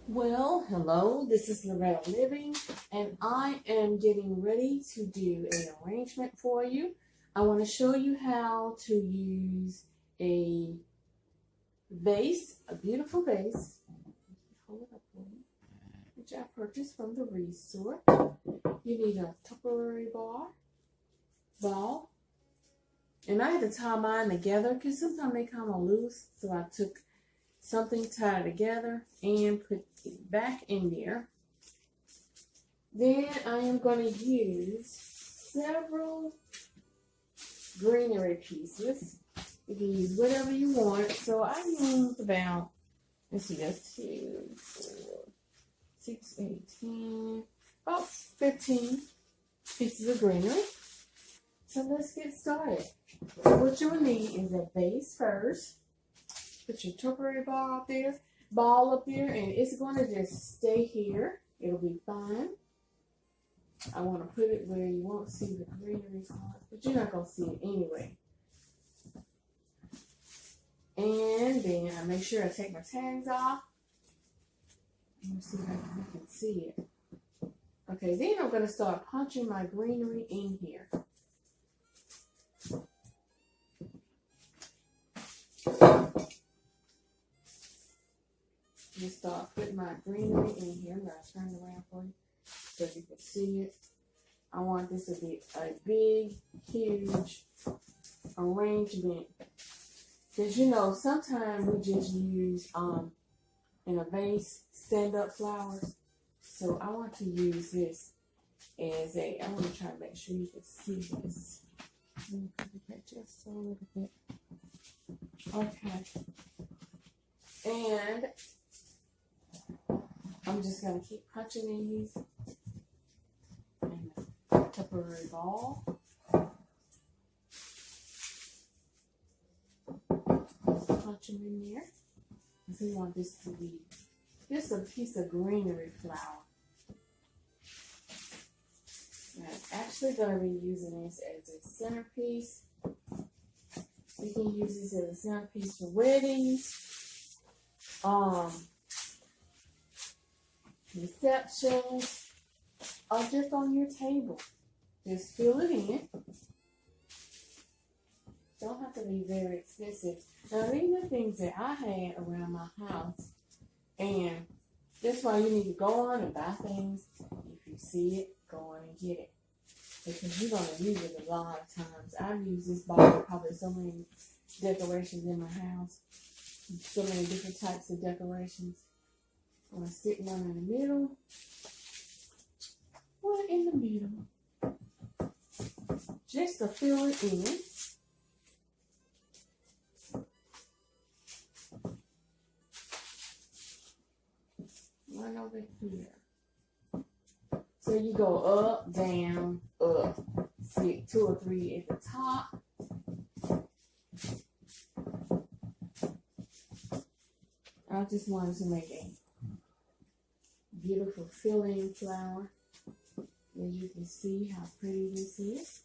Well, hello, this is Loretta Living, and I am getting ready to do an arrangement for you. I want to show you how to use a vase, a beautiful vase, hold it up for you, which I purchased from the resort. You need a Topiary ball, and I had to tie mine together because sometimes they kind of loose, so I took something tied together and put it back in there. Then I am going to use several greenery pieces. You can use whatever you want. So I used about, let's see, that's 2, 4, 6, 8, 10, about 15 pieces of greenery. So let's get started. So what you'll need is a vase first. Put your topiary ball up there, and it's going to just stay here. It'll be fine. I want to put it where you won't see the greenery part, but you're not going to see it anyway. And then I make sure I take my tags off. Let me see if you can see it. Okay, then I'm going to start punching my greenery in here. Just start putting my greenery in here. I'm going to turn it around for you so you can see it. I want this to be a big, huge arrangement. Because, you know, sometimes we just use, in a vase, stand-up flowers. So I want to use this as a, I want to try to make sure you can see this. Let me put it back just a little bit. Okay. And I'm just going to keep punching in these in the Topiary ball. Just punch them in there. So you want this to be just a piece of greenery flower. Now, I'm actually going to be using this as a centerpiece. You can use this as a centerpiece for weddings, receptions, or just on your table. Just fill it in. Don't have to be very expensive. Now, these are things that I had around my house, and that's why you need to go on and buy things. If you see it, go on and get it, because you're going to use it a lot of times. I've used this ball for probably so many decorations in my house, so many different types of decorations. I'm going to stick one in the middle, one in the middle, just to fill it in. One over here. So you go up, down, up. Stick 2 or 3 at the top. I just wanted to make a beautiful filling flower. As you can see how pretty this is.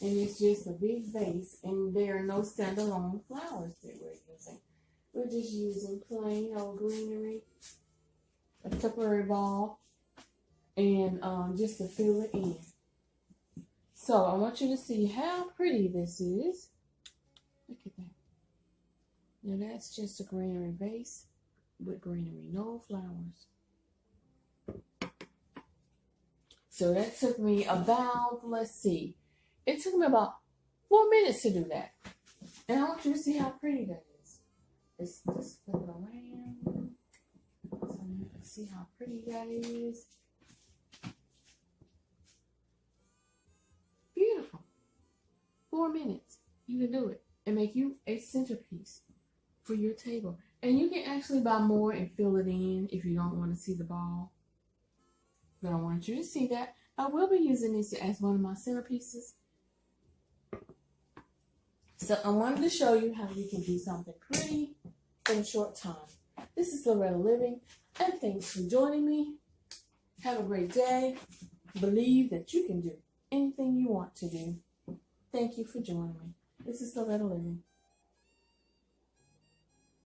And it's just a big vase, and there are no standalone flowers that we're using. We're just using plain old greenery, a Topiary ball, and just to fill it in. So I want you to see how pretty this is. Look at that. Now that's just a greenery vase with greenery, no flowers. So that took me about, let's see, it took me about 4 minutes to do that. And I want you to see how pretty that is. Let's just flip it around so you can see how pretty that is. Beautiful. 4 minutes. You can do it and make you a centerpiece for your table. And you can actually buy more and fill it in if you don't want to see the ball. But I want you to see that. I will be using this as one of my centerpieces. So I wanted to show you how you can do something pretty in a short time. This is Loretta Living, and thanks for joining me. Have a great day. Believe that you can do anything you want to do. Thank you for joining me. This is Loretta Living.